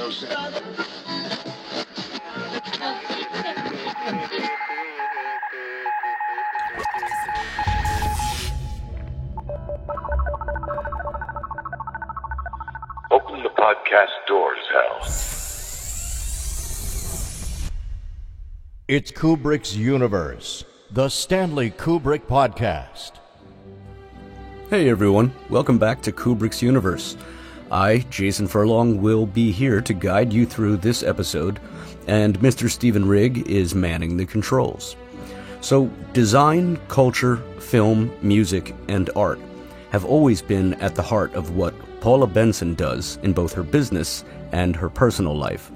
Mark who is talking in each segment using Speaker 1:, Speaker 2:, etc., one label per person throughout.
Speaker 1: Open the podcast doors, Hal.
Speaker 2: It's Kubrick's Universe, the Stanley Kubrick Podcast.
Speaker 3: Hey everyone, welcome back to Kubrick's Universe. I, Jason Furlong, will be here to guide you through this episode, and Mr. Stephen Rigg is manning the controls. So, design, culture, film, music, and art have always been at the heart of what Paula Benson does in both her business and her personal life.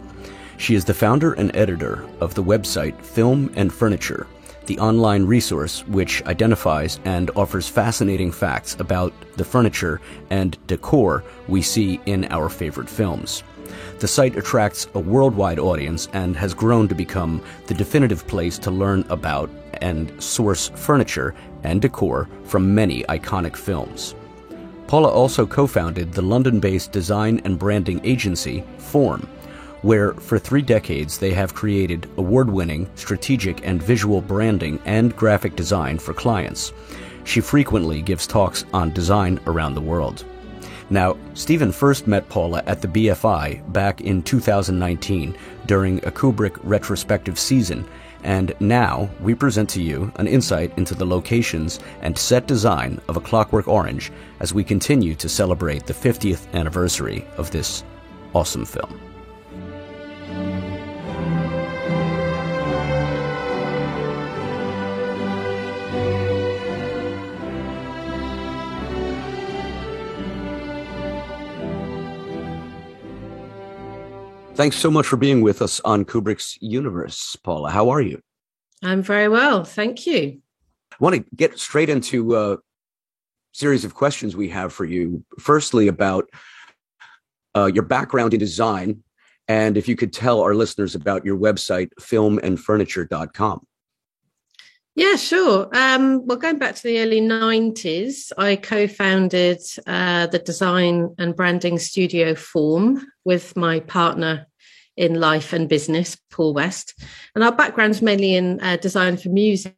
Speaker 3: She is the founder and editor of the website Film and Furniture, the online resource which identifies and offers fascinating facts about the furniture and decor we see in our favorite films. The site attracts a worldwide audience and has grown to become the definitive place to learn about and source furniture and decor from many iconic films. Paula also co-founded the London-based design and branding agency, Form, where for 3 decades they have created award-winning strategic and visual branding and graphic design for clients. She frequently gives talks on design around the world. Now, Stephen first met Paula at the BFI back in 2019 during a Kubrick retrospective season, and now we present to you an insight into the locations and set design of A Clockwork Orange as we continue to celebrate the 50th anniversary of this awesome film. Thanks so much for being with us on Kubrick's Universe, Paula. How are you?
Speaker 4: I'm very well, thank you.
Speaker 3: I want to get straight into a series of questions we have for you. Firstly, about your background in design, and if you could tell our listeners about your website, filmandfurniture.com.
Speaker 4: Yeah, sure. Well, going back to the early 90s, I co-founded the design and branding studio Form with my partner in life and business, Paul West. And our background's mainly in design for music.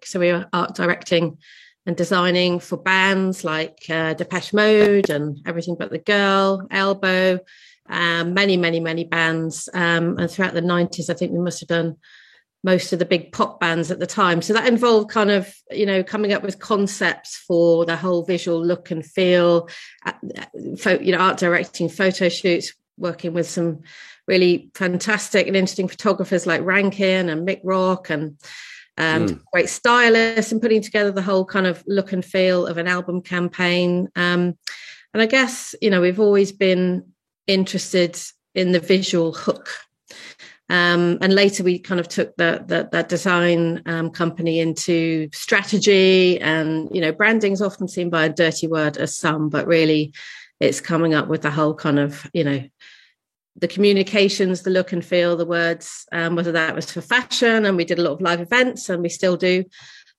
Speaker 4: So we were art directing and designing for bands like Depeche Mode and Everything But the Girl, Elbow, many bands. And throughout the 90s, I think we must have done most of the big pop bands at the time. So that involved kind of, coming up with concepts for the whole visual look and feel, art directing photo shoots, working with some really fantastic and interesting photographers like Rankin and Mick Rock and great stylists, and putting together the whole kind of look and feel of an album campaign. And I guess, we've always been interested in the visual hook. And later we kind of took that design company into strategy, and, branding is often seen by a dirty word as some, but really it's coming up with the whole kind of, the communications, the look and feel, the words, whether that was for fashion, and we did a lot of live events, and we still do.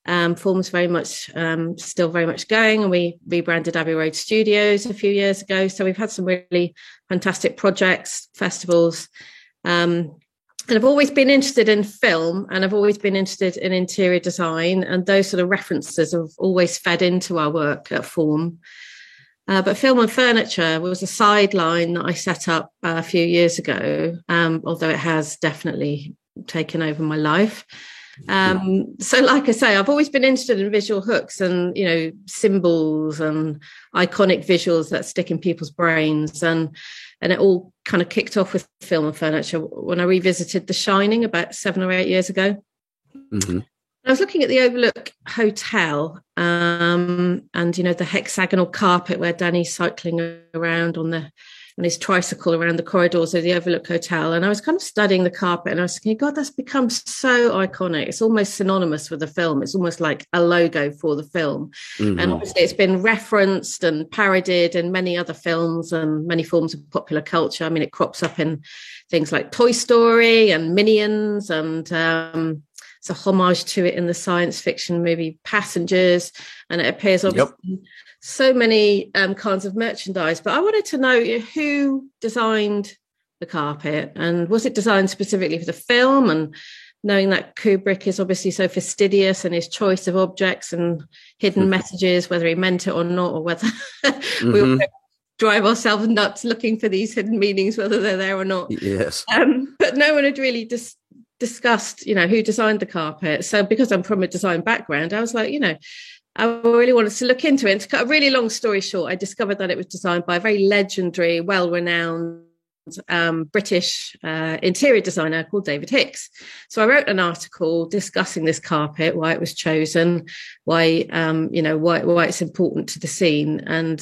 Speaker 4: Form's very much, still very much going, and we rebranded Abbey Road Studios a few years ago. So we've had some really fantastic projects, festivals, and I've always been interested in film, and I've always been interested in interior design, and those sort of references have always fed into our work at Form. But Film and Furniture was a sideline that I set up a few years ago, although it has definitely taken over my life. So like I say, I've always been interested in visual hooks and, symbols and iconic visuals that stick in people's brains. And it all kind of kicked off with Film and Furniture when I revisited The Shining about 7 or 8 years ago. Mm-hmm. I was looking at the Overlook Hotel and, the hexagonal carpet where Danny's cycling around on his tricycle around the corridors of the Overlook Hotel. And I was kind of studying the carpet, and I was thinking, God, that's become so iconic. It's almost synonymous with the film. It's almost like a logo for the film. Mm-hmm. And obviously it's been referenced and parodied in many other films and many forms of popular culture. I mean, it crops up in things like Toy Story and Minions, and it's a homage to it in the science fiction movie Passengers, and it appears obviously so many kinds of merchandise. But I wanted to know who designed the carpet, and was it designed specifically for the film? And knowing that Kubrick is obviously so fastidious in his choice of objects and hidden messages, whether he meant it or not, or whether we all drive ourselves nuts looking for these hidden meanings, whether they're there or not.
Speaker 3: Yes.
Speaker 4: But no one had really discussed, who designed the carpet. So because I'm from a design background, I was like, I really wanted to look into it. And to cut a really long story short, I discovered that it was designed by a very legendary, well-renowned British interior designer called David Hicks. So I wrote an article discussing this carpet, why it was chosen, why it's important to the scene. And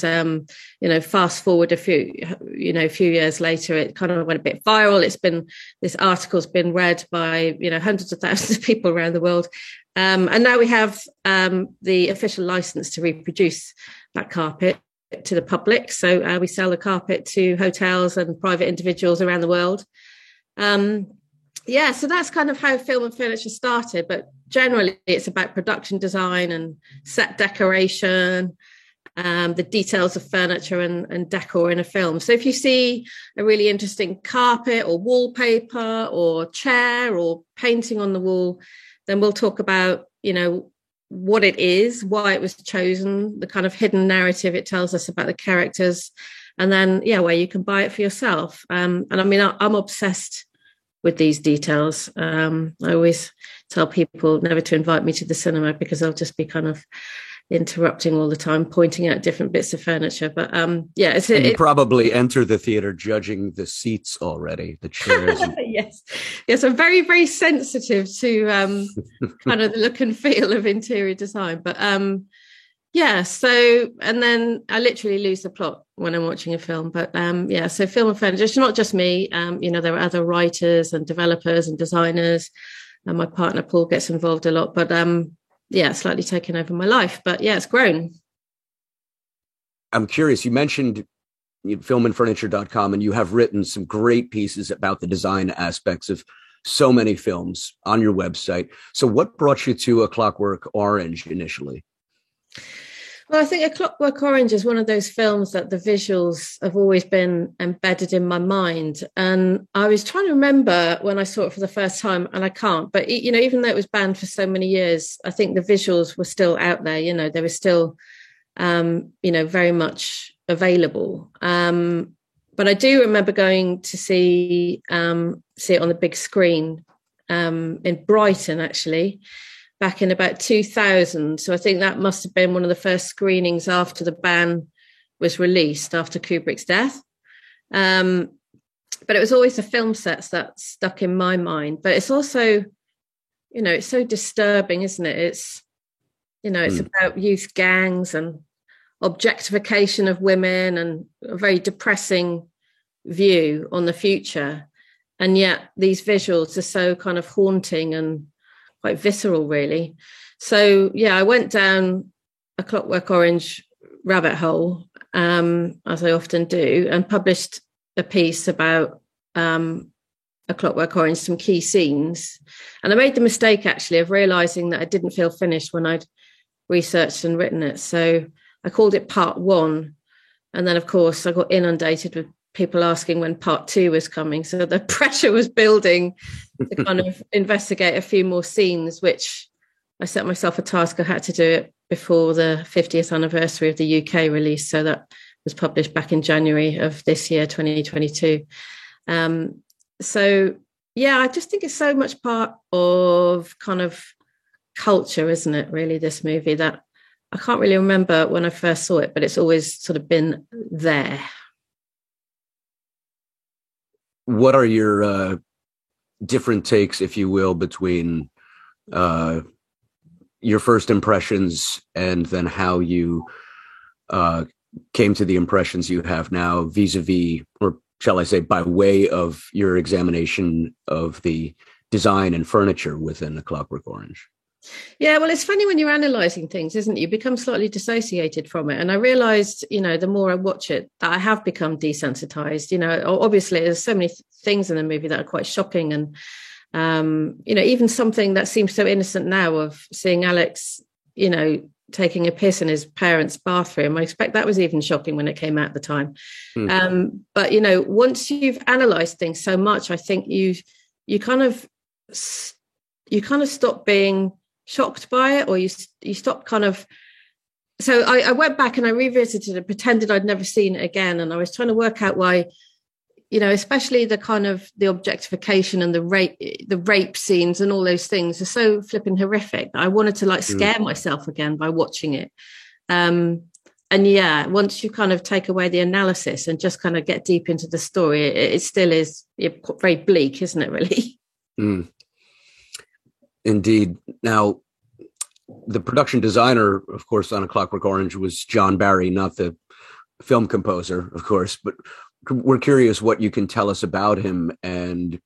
Speaker 4: fast forward a few years later, it kind of went a bit viral. This article's been read by hundreds of thousands of people around the world. And now we have the official license to reproduce that carpet to the public. So we sell the carpet to hotels and private individuals around the world. So that's kind of how film and furniture started. But generally, it's about production design and set decoration, the details of furniture and decor in a film. So if you see a really interesting carpet or wallpaper or chair or painting on the wall, then we'll talk about, what it is, why it was chosen, the kind of hidden narrative it tells us about the characters, and then, where you can buy it for yourself. And I mean, I'm obsessed with these details. I always tell people never to invite me to the cinema because I'll just be kind of interrupting all the time, pointing out different bits of furniture. But
Speaker 3: you probably enter the theater judging the seats already, the chairs.
Speaker 4: Yes, I'm very, very sensitive to kind of the look and feel of interior design. But so, and then I literally lose the plot when I'm watching a film. But so film and furniture, it's not just me. There are other writers and developers and designers, and my partner Paul gets involved a lot. But slightly taken over my life, but it's grown.
Speaker 3: I'm curious, you mentioned filmandfurniture.com, and you have written some great pieces about the design aspects of so many films on your website. So what brought you to A Clockwork Orange initially?
Speaker 4: Well, I think A Clockwork Orange is one of those films that the visuals have always been embedded in my mind. And I was trying to remember when I saw it for the first time, and I can't. But, even though it was banned for so many years, I think the visuals were still out there. They were still, very much available. But I do remember going to see it on the big screen in Brighton, actually, back in about 2000. So I think that must have been one of the first screenings after the ban was released, after Kubrick's death. But it was always the film sets that stuck in my mind. But it's also, it's so disturbing, isn't it? It's, it's about youth gangs and objectification of women and a very depressing view on the future. And yet these visuals are so kind of haunting and quite visceral, really. So, I went down A Clockwork Orange rabbit hole, as I often do, and published a piece about A Clockwork Orange, some key scenes. And I made the mistake, actually, of realising that I didn't feel finished when I'd researched and written it. So I called it Part 1. And then, of course, I got inundated with people asking when Part 2 was coming. So the pressure was building to kind of investigate a few more scenes, which I set myself a task. I had to do it before the 50th anniversary of the UK release. So that was published back in January of this year, 2022. I just think it's so much part of kind of culture, isn't it, really, this movie, that I can't really remember when I first saw it, but it's always sort of been there.
Speaker 3: What are your different takes, if you will, between your first impressions and then how you came to the impressions you have now vis-a-vis, or shall I say, by way of your examination of the design and furniture within A Clockwork Orange?
Speaker 4: Yeah, well, it's funny when you're analysing things, isn't it? You become slightly dissociated from it. And I realised, the more I watch it, that I have become desensitised. Obviously, there's so many things in the movie that are quite shocking. And, even something that seems so innocent now, of seeing Alex, taking a piss in his parents' bathroom. I expect that was even shocking when it came out at the time. But once you've analysed things so much, I think you kind of stop being shocked by it, or you stop kind of. So I went back and I revisited it, pretended I'd never seen it again, and I was trying to work out why, especially the kind of the objectification and the rape scenes and all those things are so flipping horrific that I wanted to scare myself again by watching it. And once you kind of take away the analysis and just kind of get deep into the story, it still is very bleak, isn't it, really?
Speaker 3: Indeed. Now, the production designer, of course, on A Clockwork Orange was John Barry, not the film composer, of course, but we're curious what you can tell us about him and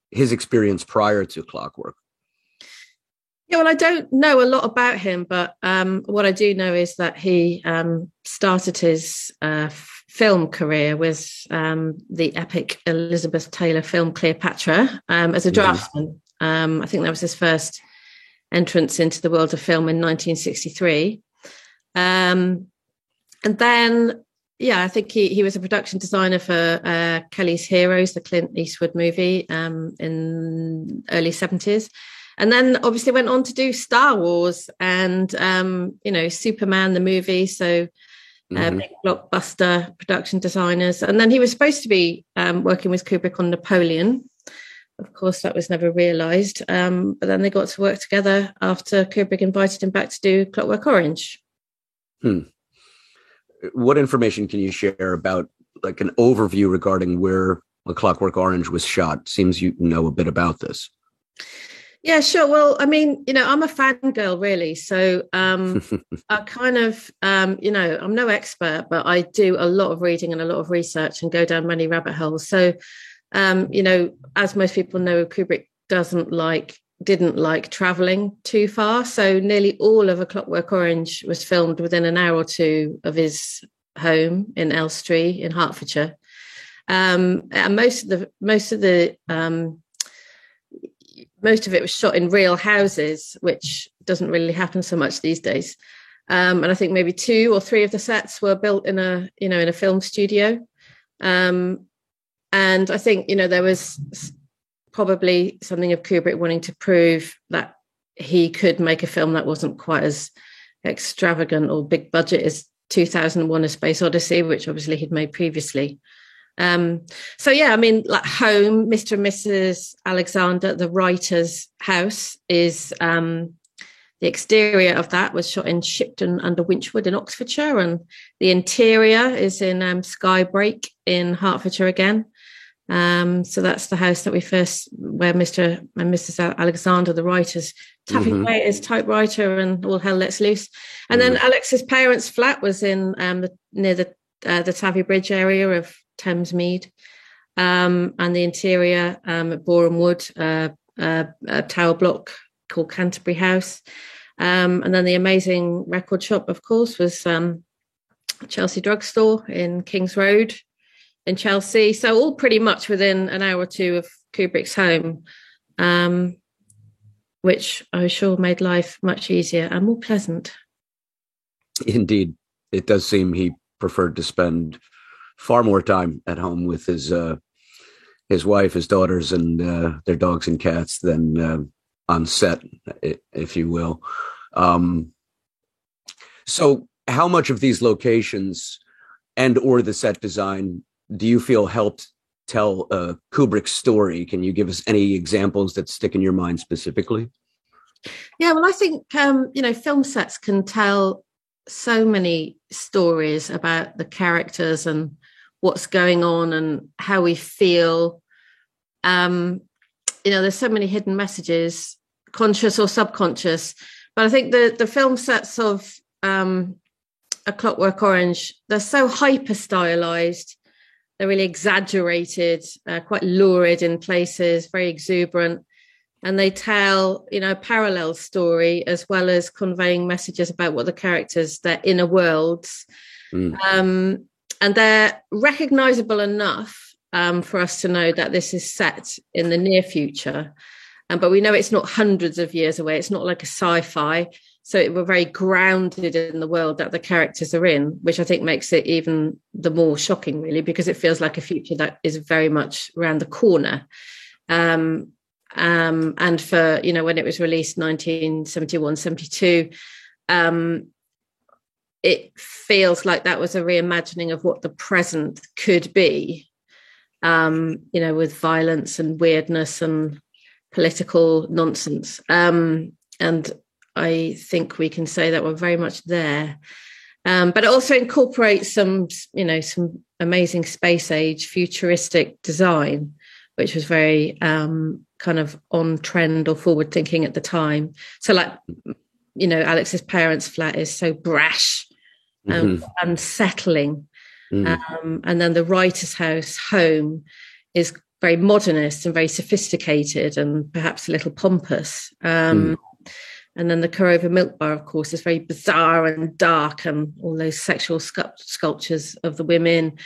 Speaker 3: his experience prior to Clockwork.
Speaker 4: Yeah, well, I don't know a lot about him, but what I do know is that he started his film career with the epic Elizabeth Taylor film Cleopatra as a draftsman. I think that was his first entrance into the world of film in 1963. And then, I think he was a production designer for Kelly's Heroes, the Clint Eastwood movie in early 70s. And then obviously went on to do Star Wars and, Superman, the movie. So big blockbuster production designers. And then he was supposed to be working with Kubrick on Napoleon. Of course, that was never realised. But then they got to work together after Kubrick invited him back to do Clockwork Orange.
Speaker 3: What information can you share about an overview regarding where A Clockwork Orange was shot? Seems you know a bit about this.
Speaker 4: Yeah, sure. Well, I mean, I'm a fangirl, really. So I kind of, I'm no expert, but I do a lot of reading and a lot of research and go down many rabbit holes. So as most people know, Kubrick didn't like traveling too far. So nearly all of A Clockwork Orange was filmed within an hour or two of his home in Elstree in Hertfordshire. And most of it was shot in real houses, which doesn't really happen so much these days. And I think maybe 2 or 3 of the sets were built in a film studio. And I think, there was probably something of Kubrick wanting to prove that he could make a film that wasn't quite as extravagant or big budget as 2001: A Space Odyssey, which obviously he'd made previously. Home, Mr. and Mrs. Alexander, the writer's house, is the exterior of that was shot in Shipton under Winchwood in Oxfordshire, and the interior is in Skybreak in Hertfordshire again. So that's the house that where Mr. and Mrs. Alexander, the writers, tapping away at his typewriter and all hell lets loose. And then Alex's parents' flat was in near the Tavy Bridge area of Thamesmead, and the interior at Boreham Wood, a tower block called Canterbury House. And then the amazing record shop, of course, was Chelsea Drugstore in King's Road in Chelsea. So all pretty much within an hour or two of Kubrick's home, which I'm sure made life much easier and more pleasant.
Speaker 3: Indeed. It does seem he preferred to spend far more time at home with his wife, his daughters, and their dogs and cats than on set, if you will. So how much of these locations and or the set design do you feel helped tell Kubrick's story? Can you give us any examples that stick in your mind specifically?
Speaker 4: Yeah, well, I think, film sets can tell so many stories about the characters and what's going on and how we feel. There's so many hidden messages, conscious or subconscious. But I think the film sets of A Clockwork Orange, they're so hyper stylized. They're really exaggerated, quite lurid in places, very exuberant. And they tell, a parallel story as well as conveying messages about what the characters, their inner worlds. And they're recognizable enough for us to know that this is set in the near future. But we know it's not hundreds of years away. It's not like a sci-fi. So we're very grounded in the world that the characters are in, which I think makes it even the more shocking, really, because it feels like a future that is very much around the corner. And for, when it was released 1971, 72, it feels like that was a reimagining of what the present could be, with violence and weirdness and political nonsense. And I think we can say that we're very much there. But it also incorporates some amazing space age futuristic design, which was very kind of on trend or forward thinking at the time. So like, Alex's parents' flat is so brash and unsettling. And then the writer's house home is very modernist and very sophisticated and perhaps a little pompous. And then the Kurova Milk Bar, of course, is very bizarre and dark, and all those sexual sculptures of the women.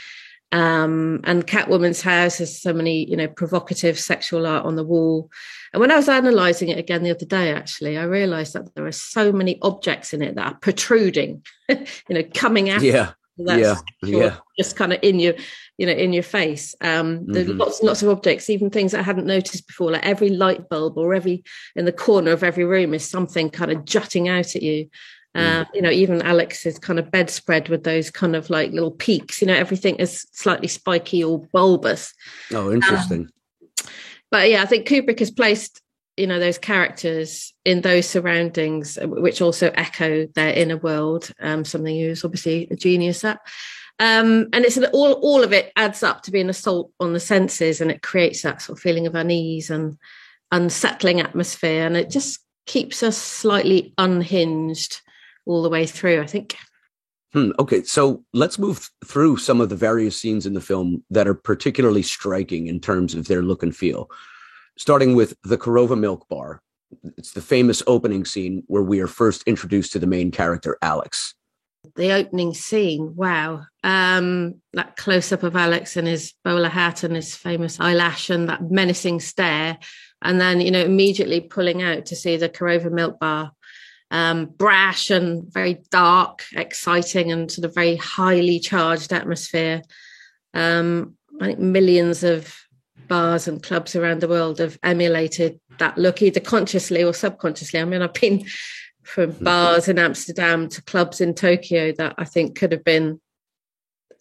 Speaker 4: And Catwoman's house has so many, provocative sexual art on the wall. And when I was analysing it again the other day, actually, I realised that there are so many objects in it that are protruding, coming out.
Speaker 3: Yeah.
Speaker 4: Just kind of in your face. There's lots of objects, even things I hadn't noticed before, like every light bulb or in the corner of every room is something kind of jutting out at you. Even Alex's kind of bedspread with those kind of like little peaks, everything is slightly spiky or bulbous.
Speaker 3: Oh, interesting.
Speaker 4: But yeah, I think Kubrick has placed, those characters in those surroundings, which also echo their inner world, something he was obviously a genius at. And it's all of it adds up to be an assault on the senses, and it creates that sort of feeling of unease and unsettling atmosphere. And it just keeps us slightly unhinged all the way through, I think.
Speaker 3: Okay, so let's move through some of the various scenes in the film that are particularly striking in terms of their look and feel. Starting with the Kurova Milk Bar. It's the famous opening scene where we are first introduced to the main character, Alex.
Speaker 4: The opening scene, wow. That close-up of Alex and his bowler hat and his famous eyelash and that menacing stare. And then, immediately pulling out to see the Kurova Milk Bar. Brash and very dark, exciting and sort of very highly charged atmosphere. I think millions of bars and clubs around the world have emulated that look, either consciously or subconsciously. I mean, I've been from bars in Amsterdam to clubs in Tokyo that I think could have been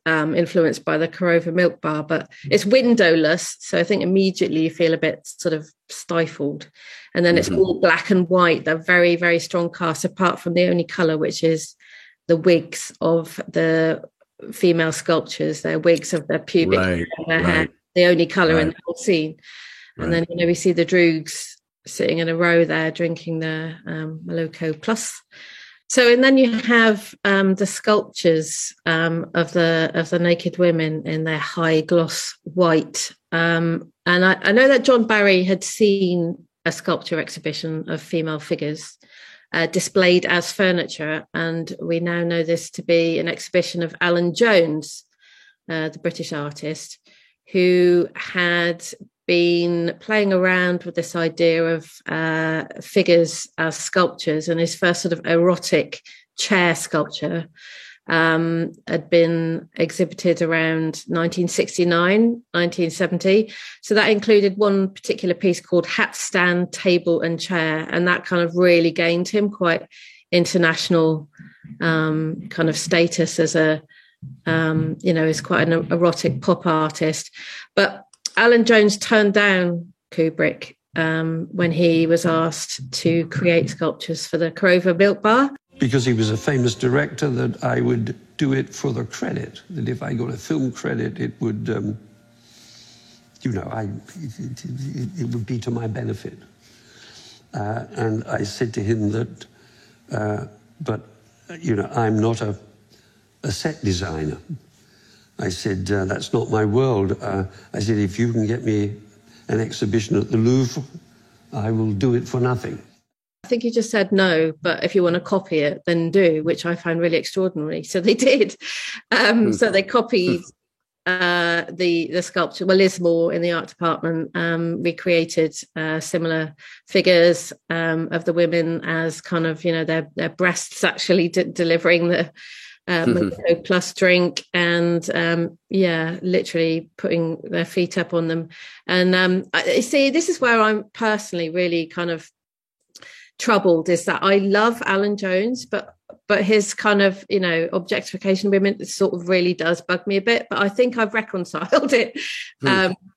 Speaker 4: influenced by the Kurova Milk Bar, but it's windowless, so I think immediately you feel a bit sort of stifled. And then it's all black and white. They're very, very strong cast, apart from the only colour, which is the wigs of the female sculptures, their wigs of their pubic hair, their hair, the only colour in the whole scene. And then, we see the Droogs sitting in a row there drinking their Moloko Plus. So, and then you have the sculptures of the naked women in their high gloss white. And I know that John Barry had seen a sculpture exhibition of female figures displayed as furniture. And we now know this to be an exhibition of Alan Jones, the British artist, who had been playing around with this idea of figures as sculptures, and his first sort of erotic chair sculpture had been exhibited around 1969, 1970. So that included one particular piece called Hat Stand, Table and Chair, and that kind of really gained him quite international kind of status as as quite an erotic pop artist. But Alan Jones turned down Kubrick when he was asked to create sculptures for the Kurova Milk Bar.
Speaker 5: Because he was a famous director, that I would do it for the credit, that if I got a film credit, it would, it would be to my benefit. And I said to him that, I'm not a set designer. I said, that's not my world. I said, if you can get me an exhibition at the Louvre, I will do it for nothing.
Speaker 4: I think he just said no, but if you want to copy it, then do, which I find really extraordinary. So they did. So they copied the sculpture, well, Liz Moore in the art department recreated similar figures of the women as kind of, their breasts actually delivering the Mojito Plus drink, and literally putting their feet up on them. And see, this is where I'm personally really kind of troubled, is that I love Alan Jones, but his kind of, objectification of women sort of really does bug me a bit. But I think I've reconciled it.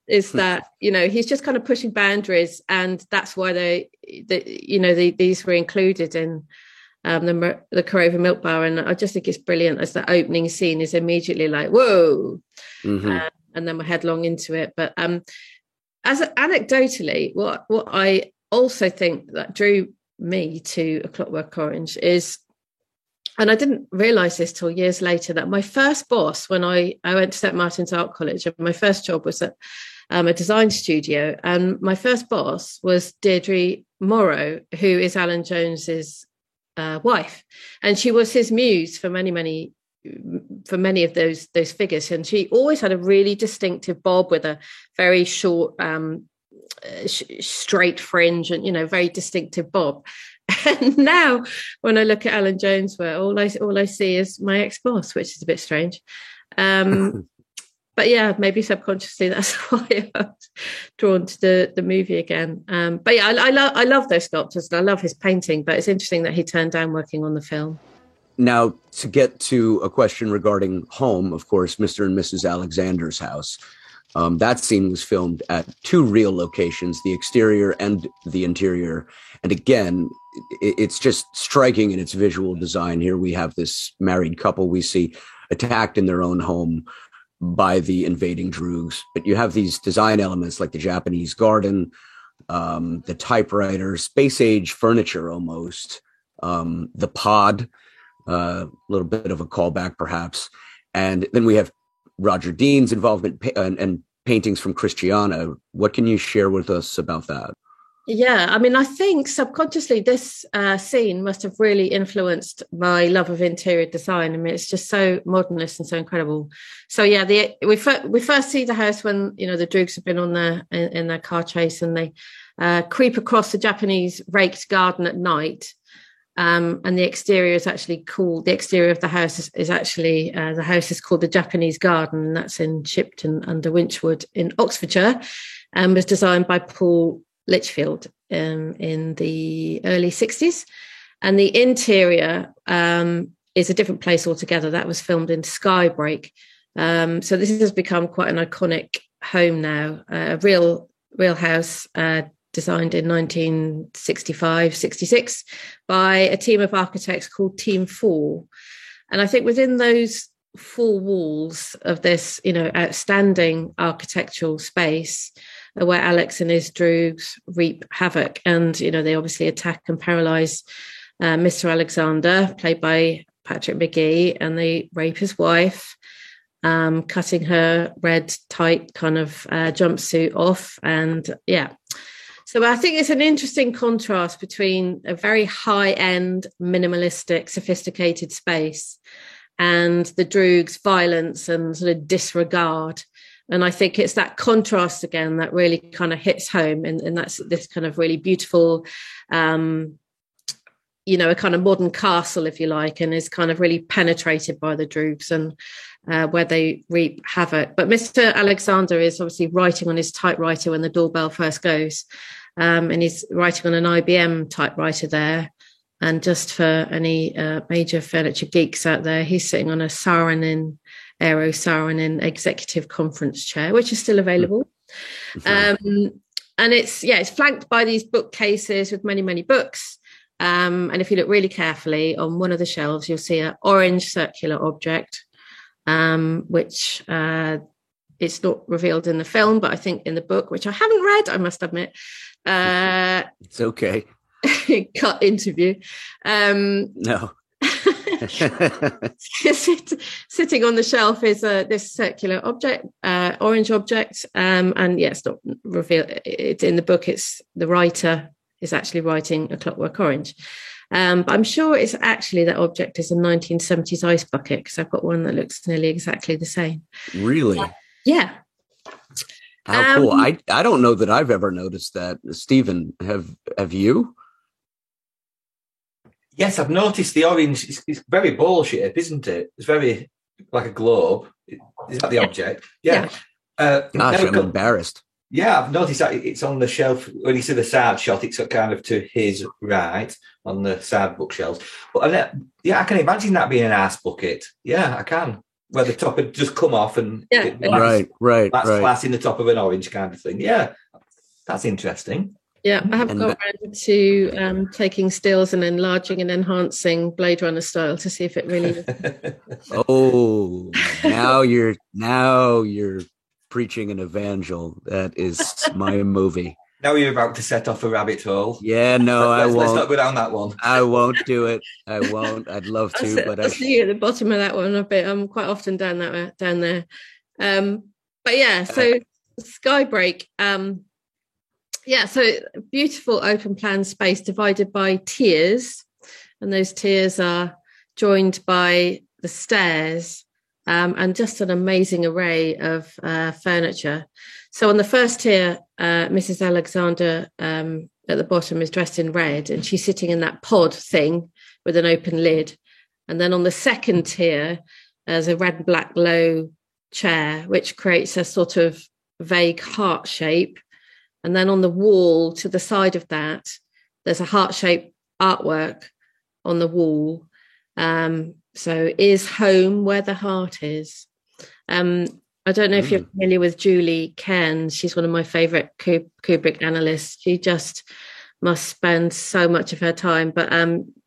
Speaker 4: Is that, he's just kind of pushing boundaries, and that's why these were included in the Korova Milk Bar. And I just think it's brilliant as the opening scene is immediately like, whoa, and then we're headlong into it. But as anecdotally, what I also think that drew me to A Clockwork Orange is, and I didn't realise this till years later, that my first boss, when I went to St Martin's Art College, and my first job was at a design studio, and my first boss was Deirdre Morrow, who is Alan Jones's wife, and she was his muse for many of those figures. And she always had a really distinctive bob with a very short straight fringe, and very distinctive bob. And now when I look at Alan Jones' work, all I see is my ex-boss, which is a bit strange. But yeah, maybe subconsciously that's why I was drawn to the movie again. But yeah, I love those sculptures, and I love his painting, but it's interesting that he turned down working on the film.
Speaker 3: Now, to get to a question regarding home, of course, Mr. and Mrs. Alexander's house. That scene was filmed at two real locations, the exterior and the interior. And again, it's just striking in its visual design. Here we have this married couple we see attacked in their own home by the invading Droogs. But you have these design elements like the Japanese garden, the typewriter, space age furniture almost, the pod, a little bit of a callback perhaps. And then we have Roger Dean's involvement and paintings from Christiana. What can you share with us about that?
Speaker 4: Yeah, I mean, I think subconsciously this scene must have really influenced my love of interior design. I mean, it's just so modernist and so incredible. So yeah, we first see the house when, the Droogs have been on in their car chase, and they creep across the Japanese raked garden at night. And the exterior is actually called, the exterior of the house is actually, the house is called the Japanese Garden, and that's in Shipton under Winchwood in Oxfordshire, and was designed by Paul Litchfield in the early 60s. And the interior is a different place altogether. That was filmed in Skybreak. So this has become quite an iconic home now, a real house, designed in 1965-66 by a team of architects called Team 4. And I think within those four walls of this, outstanding architectural space, where Alex and his Droogs reap havoc, and they obviously attack and paralyze Mr. Alexander, played by Patrick McGee, and they rape his wife, cutting her red tight kind of jumpsuit off. And yeah, so I think it's an interesting contrast between a very high-end, minimalistic, sophisticated space and the Droogs' violence and sort of disregard. And I think it's that contrast again that really kind of hits home. And that's this kind of really beautiful, a kind of modern castle, if you like, and is kind of really penetrated by the Droogs and where they reap havoc. But Mr. Alexander is obviously writing on his typewriter when the doorbell first goes. And he's writing on an IBM typewriter there. And just for any major furniture geeks out there, he's sitting on a Aero Saarinen executive conference chair, which is still available. And it's flanked by these bookcases with many, many books. And if you look really carefully on one of the shelves, you'll see an orange circular object, which it's not revealed in the film, but I think in the book, which I haven't read, I must admit.
Speaker 3: It's okay.
Speaker 4: Cut interview.
Speaker 3: No.
Speaker 4: Sitting on the shelf is this circular object, orange object, and it's not revealed. It's in the book. It's the writer is actually writing A Clockwork Orange, But I'm sure it's actually that object is a 1970s ice bucket, because I've got one that looks nearly exactly the same.
Speaker 3: Really?
Speaker 4: Yeah.
Speaker 3: How cool. I don't know that I've ever noticed that. Stephen, have you?
Speaker 6: Yes, I've noticed the orange. It's very ball shape, isn't it? It's very like a globe. Is that the object? Yeah.
Speaker 3: Gosh, I'm embarrassed.
Speaker 6: Yeah, I've noticed that it's on the shelf. When you see the side shot, it's kind of to his right on the side bookshelves. But I can imagine that being an ass bucket. Yeah, I can. Where the top had just come off and
Speaker 3: right.
Speaker 6: That's glass in the top of an orange kind of thing. Yeah, that's interesting.
Speaker 4: Yeah, I have got around to taking stills and enlarging and enhancing Blade Runner style to see if it really is.
Speaker 3: Oh, now you're preaching an evangel. That is my movie.
Speaker 6: Now you're about to set off a rabbit hole.
Speaker 3: Yeah, no, I won't.
Speaker 6: Let's not go down that one.
Speaker 3: I won't do it. I won't. I'd love to, but
Speaker 4: I see you at the bottom of that one a bit. I'm quite often down there. But yeah, so Skybreak. So beautiful open plan space divided by tiers, and those tiers are joined by the stairs, and just an amazing array of furniture. So on the first tier, Mrs. Alexander at the bottom is dressed in red, and she's sitting in that pod thing with an open lid. And then on the second tier, there's a red and black low chair, which creates a sort of vague heart shape. And then on the wall to the side of that, there's a heart-shaped artwork on the wall. So is home where the heart is? I don't know if you're familiar with Julie Cairns. She's one of my favourite Kubrick analysts. She just must spend so much of her time. But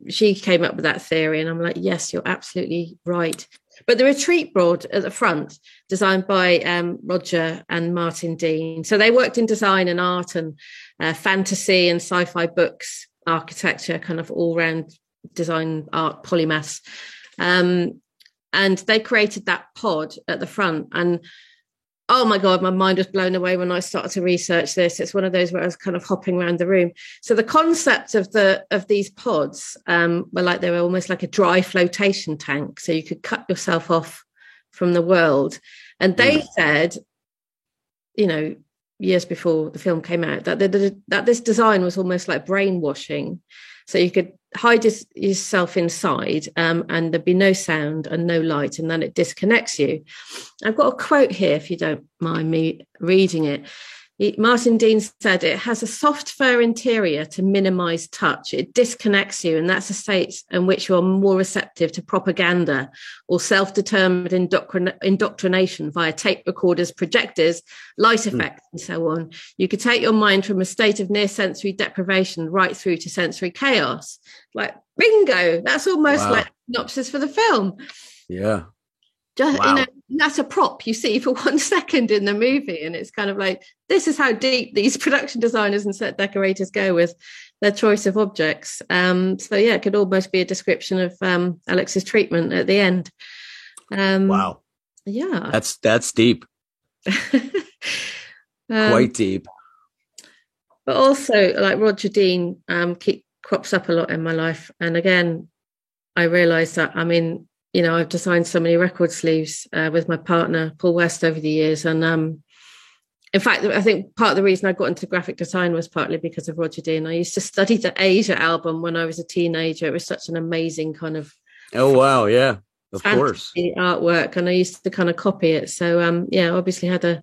Speaker 4: she came up with that theory, and I'm like, yes, you're absolutely right. But the retreat board at the front, designed by Roger and Martin Dean. So they worked in design and art and fantasy and sci-fi books, architecture, kind of all-round design, art, polymaths. And they created that pod at the front. And oh my God, my mind was blown away when I started to research this. It's one of those where I was kind of hopping around the room. So the concept of these pods were like, they were almost like a dry flotation tank. So you could cut yourself off from the world. And they said, years before the film came out, that this design was almost like brainwashing. So you could hide yourself inside, and there'd be no sound and no light, and then it disconnects you. I've got a quote here, if you don't mind me reading it. Martin Dean said, "It has a soft fur interior to minimize touch. It disconnects you, and that's a state in which you are more receptive to propaganda or self-determined indoctrination via tape recorders, projectors, light effects, and so on. You could take your mind from a state of near sensory deprivation right through to sensory chaos." Like, bingo! That's almost like synopsis for the film.
Speaker 3: Yeah.
Speaker 4: Just, that's a prop you see for 1 second in the movie, and it's kind of like, this is how deep these production designers and set decorators go with their choice of objects. So yeah, it could almost be a description of Alex's treatment at the end.
Speaker 3: Wow.
Speaker 4: Yeah,
Speaker 3: that's deep. Quite deep.
Speaker 4: But also, like, Roger Dean crops up a lot in my life, and again, I realised that, I've designed so many record sleeves with my partner, Paul West, over the years. And in fact, I think part of the reason I got into graphic design was partly because of Roger Dean. I used to study the Asia album when I was a teenager. It was such an amazing kind of...
Speaker 3: Oh, wow. Yeah, of course.
Speaker 4: Artwork. And I used to kind of copy it. So, obviously had a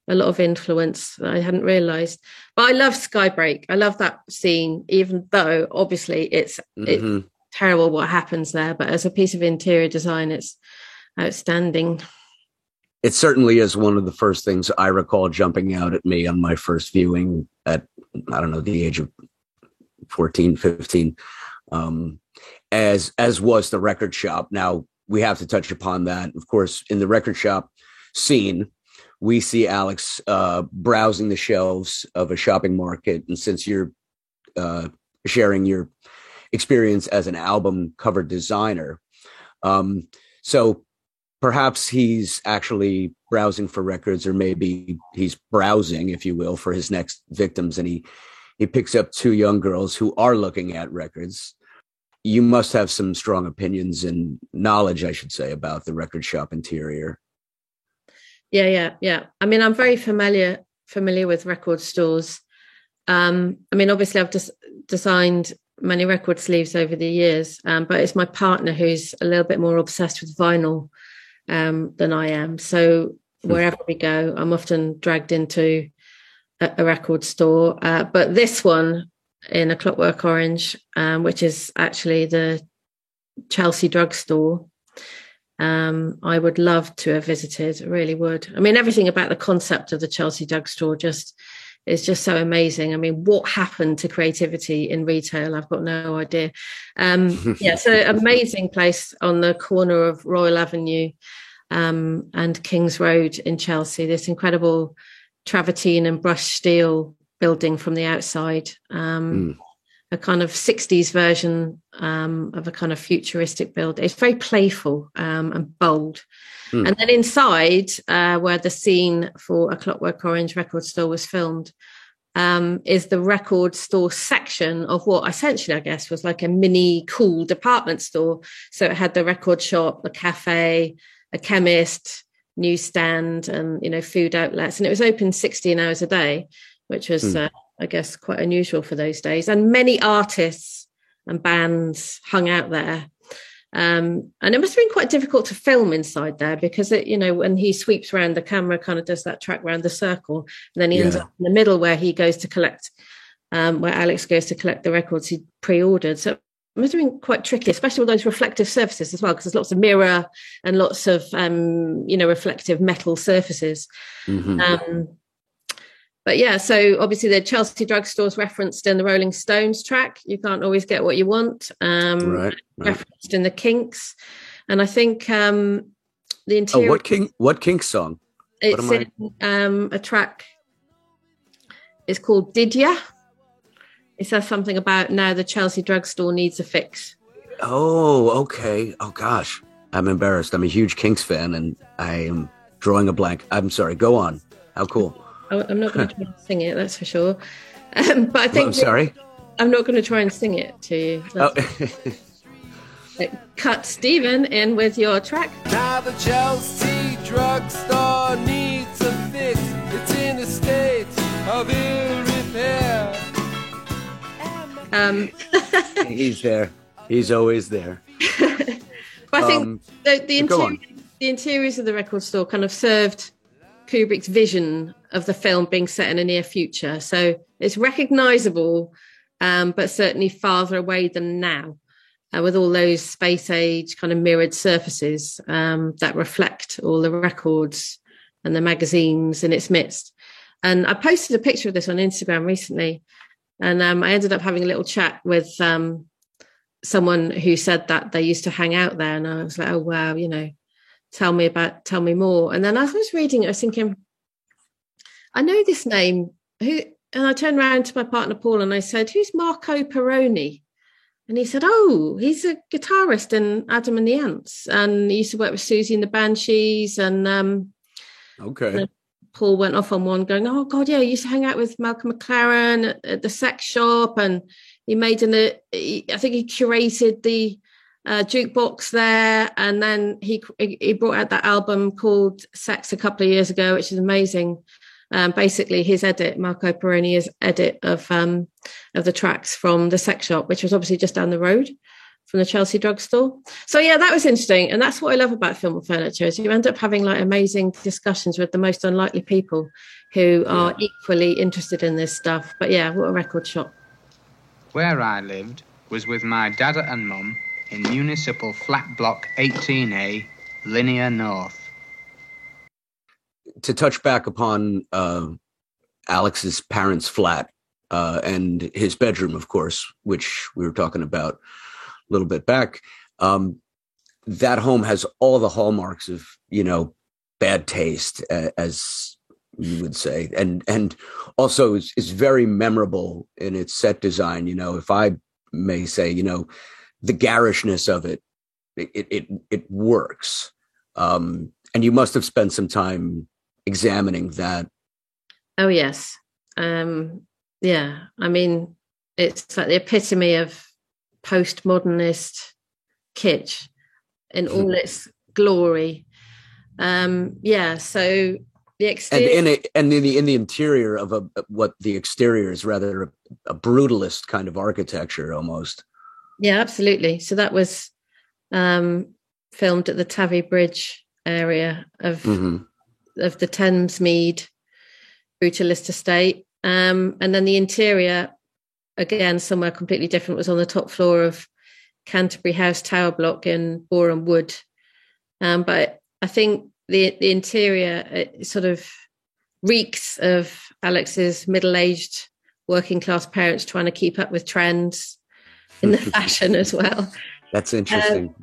Speaker 4: lot of influence that I hadn't realised. But I love Skybreak. I love that scene, even though obviously it's terrible what happens there, but as a piece of interior design, it's outstanding.
Speaker 3: It certainly is one of the first things I recall jumping out at me on my first viewing at, I don't know, the age of 14, 15, as was the record shop. Now, we have to touch upon that. Of course, in the record shop scene, we see Alex browsing the shelves of a shopping market. And since you're sharing your experience as an album cover designer, so perhaps he's actually browsing for records, or maybe he's browsing, if you will, for his next victims, and he picks up two young girls who are looking at records. you must have some strong opinions and knowledge, I should say, about the record shop interior.
Speaker 4: Yeah. I mean, I'm very familiar with record stores. I mean, obviously, I've just designed many record sleeves over the years, but it's my partner who's a little bit more obsessed with vinyl than I am. So wherever we go, I'm often dragged into a record store. But this one in A Clockwork Orange, which is actually the Chelsea drugstore, I would love to have visited. I really would. I mean, everything about the concept of the Chelsea drugstore is just so amazing. I mean, what happened to creativity in retail? I've got no idea. It's an amazing place on the corner of Royal Avenue and King's Road in Chelsea. This incredible travertine and brushed steel building from the outside, a kind of 60s version of a kind of futuristic build. It's very playful and bold. And then inside, where the scene for A Clockwork Orange record store was filmed, is the record store section of what essentially, I guess, was like a mini cool department store. So it had the record shop, the cafe, a chemist, newsstand, and, you know, food outlets. And it was open 16 hours a day, which was, I guess, quite unusual for those days. And many artists and bands hung out there. And it must have been quite difficult to film inside there because, you know, when he sweeps around, the camera kind of does that track around the circle. And then he ends up in the middle where he goes to collect, where Alex goes to collect the records he pre-ordered. So it must have been quite tricky, especially with those reflective surfaces as well, because there's lots of mirror and lots of, reflective metal surfaces. But yeah, so obviously the Chelsea drugstore's referenced in the Rolling Stones track. You can't always get what you want. Right. Referenced in the Kinks. And I think the interior...
Speaker 3: Oh, what Kinks song?
Speaker 4: It's in a track. It's called Did Ya? It says something about now the Chelsea drugstore needs a fix.
Speaker 3: Oh, okay. Oh, gosh. I'm embarrassed. I'm a huge Kinks fan and I am drawing a blank. I'm sorry. Go on. How cool.
Speaker 4: I'm not going to try and sing it, that's for sure. But I think...
Speaker 3: I'm sorry?
Speaker 4: I'm not going to try and sing it to you. Cut Stephen in with your track.
Speaker 7: Now the Chelsea drugstore needs a fix. It's in a state of ill repair.
Speaker 3: He's there. He's always there.
Speaker 4: But I think the interiors of the record store kind of served Kubrick's vision of the film being set in a near future. So it's recognizable, but certainly farther away than now, with all those space age kind of mirrored surfaces that reflect all the records and the magazines in its midst. And I posted a picture of this on Instagram recently, and I ended up having a little chat with someone who said that they used to hang out there. And I was like, oh, wow, you know, tell me more. And then as I was reading it, I was thinking, I know this name. And I turned around to my partner, Paul, and I said, who's Marco Peroni? And he said, oh, he's a guitarist in Adam and the Ants. And he used to work with Susie and the Banshees. And Paul went off on one going, oh, God, yeah, he used to hang out with Malcolm McLaren at the sex shop. And he made I think he curated the jukebox there, and then he brought out that album called Sex a couple of years ago, which is amazing. Basically his edit, Marco Peroni's edit of the tracks from the sex shop, which was obviously just down the road from the Chelsea drugstore. So yeah, that was interesting, and that's what I love about Film and Furniture is you end up having like amazing discussions with the most unlikely people who are equally interested in this stuff. But yeah, what a record shop.
Speaker 8: Where I lived was with my dad and mum in Municipal Flat Block 18A, Linear North.
Speaker 3: To touch back upon Alex's parents' flat and his bedroom, of course, which we were talking about a little bit back, that home has all the hallmarks of, you know, bad taste, as you would say, and also is very memorable in its set design. You know, if I may say, you know, the garishness of it works. And you must have spent some time examining that.
Speaker 4: Oh, yes. Yeah. I mean, it's like the epitome of postmodernist kitsch in all its glory. So the exterior
Speaker 3: and in the interior of what the exterior is rather a brutalist kind of architecture almost.
Speaker 4: Yeah, absolutely. So that was filmed at the Tavy Bridge area of the Thamesmead brutalist estate. And then the interior, again, somewhere completely different, was on the top floor of Canterbury House Tower Block in Boreham Wood. But I think the interior, it sort of reeks of Alex's middle-aged working class parents trying to keep up with trends in the fashion as well.
Speaker 3: That's interesting.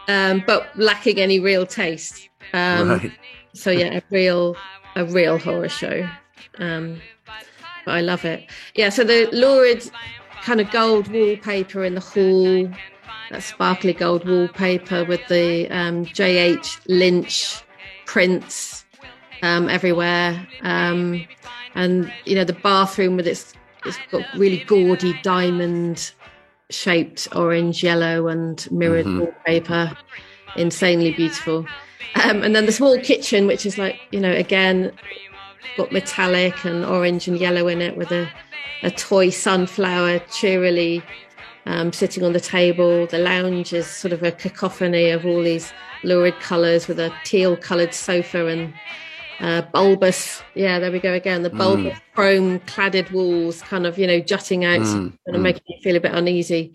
Speaker 4: But lacking any real taste.
Speaker 3: Right.
Speaker 4: So yeah, a real horror show. But I love it. Yeah, so the lurid kind of gold wallpaper in the hall, that sparkly gold wallpaper with the J.H. Lynch prints everywhere. And, the bathroom with it's got really gaudy diamond shaped orange, yellow and mirrored wallpaper. Insanely beautiful. And then the small kitchen, which is like, again, got metallic and orange and yellow in it with a toy sunflower cheerily sitting on the table. The lounge is sort of a cacophony of all these lurid colours with a teal coloured sofa and bulbous, there we go again, the bulbous chrome cladded walls kind of, jutting out and making you feel a bit uneasy.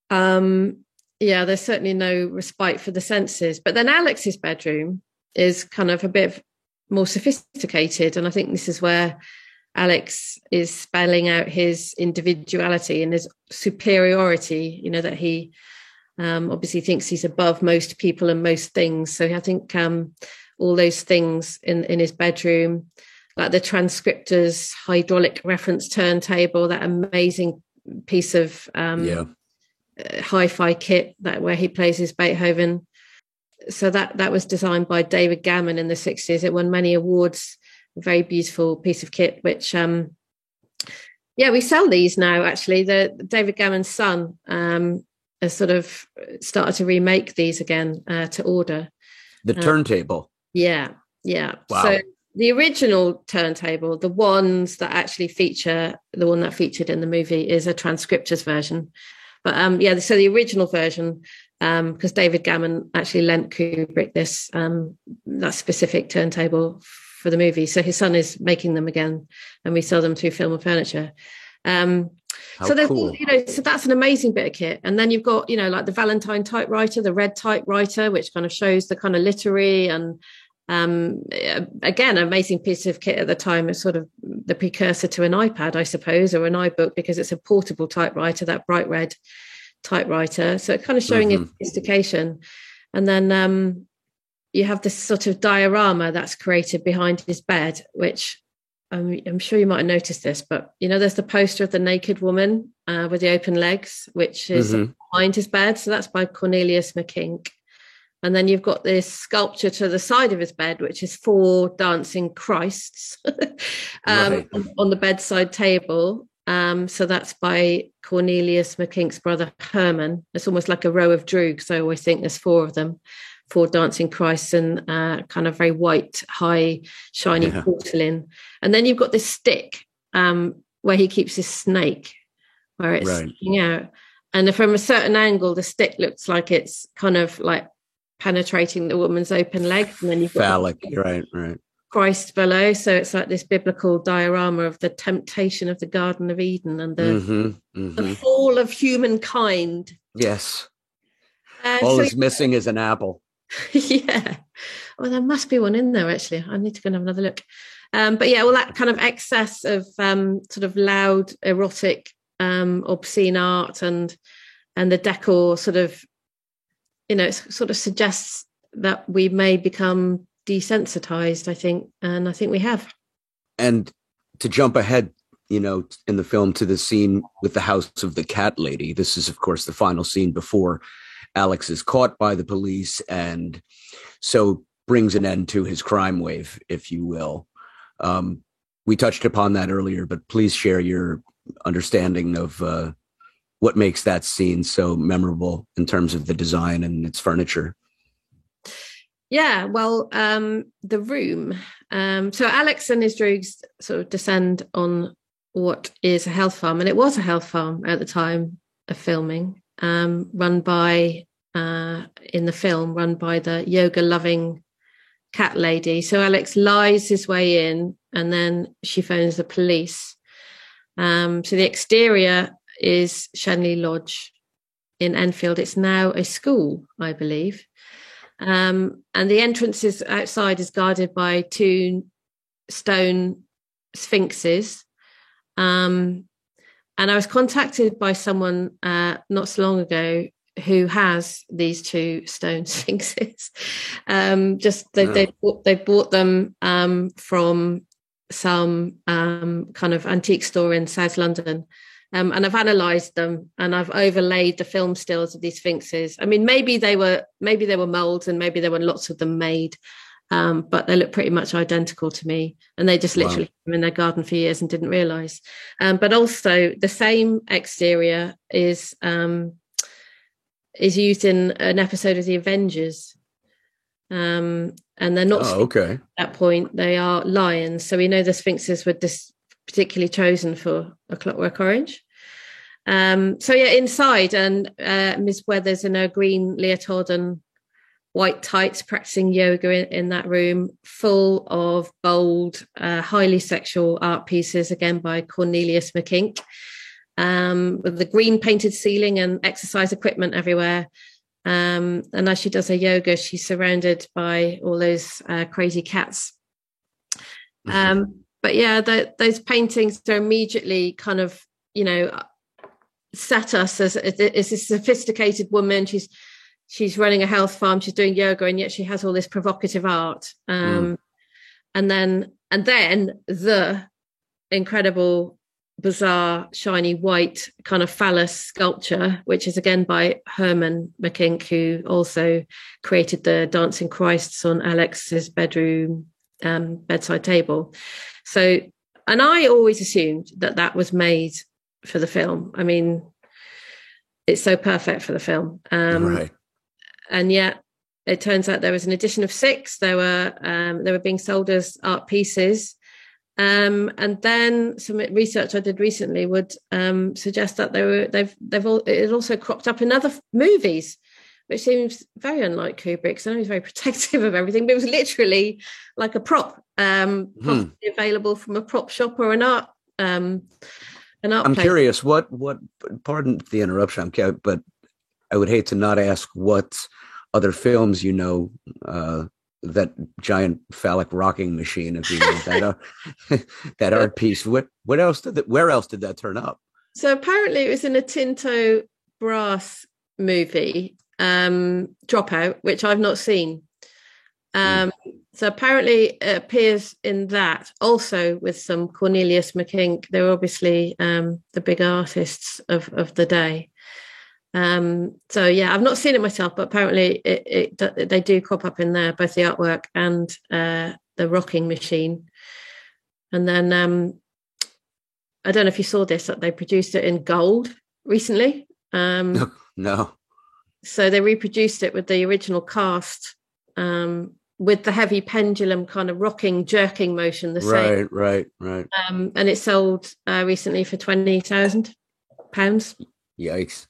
Speaker 4: There's certainly no respite for the senses. But then Alex's bedroom is kind of a bit more sophisticated. And I think this is where Alex is spelling out his individuality and his superiority, that he obviously thinks he's above most people and most things. So I think all those things in his bedroom, like the transcriptor's hydraulic reference turntable, that amazing piece of hi-fi kit where he plays his Beethoven. So that was designed by David Gammon in the 60s. It won many awards. A very beautiful piece of kit, which we sell these now. Actually, the David Gammon's son has sort of started to remake these again to order.
Speaker 3: The turntable.
Speaker 4: Yeah. Wow. So the original turntable, the ones that actually feature, the one that featured in the movie is a transcriptor's version. But so the original version, because David Gammon actually lent Kubrick this that specific turntable for the movie. So his son is making them again, and we sell them through Film and Furniture. So cool. So that's an amazing bit of kit. And then you've got, like the Valentine typewriter, the red typewriter, which kind of shows the kind of literary and again, amazing piece of kit at the time. It's sort of the precursor to an iPad, I suppose, or an iBook, because it's a portable typewriter, that bright red typewriter. So kind of showing its sophistication. And then you have this sort of diorama that's created behind his bed, which I'm sure you might have noticed this, but there's the poster of the naked woman with the open legs, which is behind his bed. So that's by Cornelius McKink. And then you've got this sculpture to the side of his bed, which is 4 dancing Christs on the bedside table. So that's by Cornelius McKink's brother Herman. It's almost like a row of droogs. I always think there's 4 of them, 4 dancing Christs and kind of very white, high, shiny porcelain. And then you've got this stick where he keeps his snake, where it's sticking out. And from a certain angle, the stick looks like it's kind of like penetrating the woman's open leg. And then you've got
Speaker 3: phallic, right.
Speaker 4: Christ below. So it's like this biblical diorama of the temptation of the Garden of Eden and the fall of humankind.
Speaker 3: Yes. All is missing is an apple.
Speaker 4: Yeah. Well, there must be one in there, actually. I need to go and have another look. But that kind of excess of sort of loud, erotic, obscene art and the decor sort of, it sort of suggests that we may become desensitized, I think. And I think we have. And
Speaker 3: to jump ahead, in the film to the scene with the house of the cat lady, this is, of course, the final scene before Alex is caught by the police and so brings an end to his crime wave, if you will. We touched upon that earlier, but please share your understanding of what makes that scene so memorable in terms of the design and its furniture?
Speaker 4: Yeah, well, the room. So Alex and his droogs sort of descend on what is a health farm, and it was a health farm at the time of filming, run by in the film, run by the yoga-loving cat lady. So Alex lies his way in, and then she phones the police. So the exterior is Shenley Lodge in Enfield. It's now a school, I believe. And the entrance is outside is guarded by 2 stone sphinxes. And I was contacted by someone not so long ago who has these 2 stone sphinxes. They bought them from some kind of antique store in South London. And I've analysed them, and I've overlaid the film stills of these sphinxes. I mean, maybe they were molds, and maybe there were lots of them made, but they look pretty much identical to me. And they just literally been in their garden for years and didn't realise. But also, the same exterior is used in an episode of The Avengers, and they're not
Speaker 3: okay.
Speaker 4: At that point. They are lions, so we know the sphinxes were particularly chosen for A Clockwork Orange. So yeah, inside, and Ms. Weathers in her green leotard and white tights practicing yoga in that room, full of bold, highly sexual art pieces, again by Cornelius McKink, with the green painted ceiling and exercise equipment everywhere. And as she does her yoga, she's surrounded by all those crazy cats. But yeah, those paintings are immediately kind of, set us as a sophisticated woman. She's running a health farm, she's doing yoga, and yet she has all this provocative art. And then the incredible, bizarre, shiny white kind of phallus sculpture, which is again by Herman McKink, who also created the dancing Christs on Alex's bedroom bedside table. So, and I always assumed that was made for the film. I mean, it's so perfect for the film.
Speaker 3: Right.
Speaker 4: And yet it turns out there was an edition of 6. They were being sold as art pieces. And then some research I did recently would suggest that it also cropped up in other movies, which seems very unlike Kubrick. So I know he's very protective of everything, but it was literally like a prop, possibly available from a prop shop or an art
Speaker 3: I'm
Speaker 4: place.
Speaker 3: curious, what, pardon the interruption, but I would hate to not ask what other films that giant phallic rocking machine of that art piece. Where else did that turn up?
Speaker 4: So apparently it was in a Tinto Brass movie, Dropout, which I've not seen. So apparently it appears in that, also with some Cornelius McKink. They were obviously the big artists of the day. So yeah, I've not seen it myself, but apparently they do crop up in there, both the artwork and the rocking machine. And then I don't know if you saw this, that they produced it in gold recently.
Speaker 3: No.
Speaker 4: So they reproduced it with the original cast, with the heavy pendulum kind of rocking, jerking motion, the same.
Speaker 3: Right.
Speaker 4: And it sold recently for £20,000.
Speaker 3: Yikes.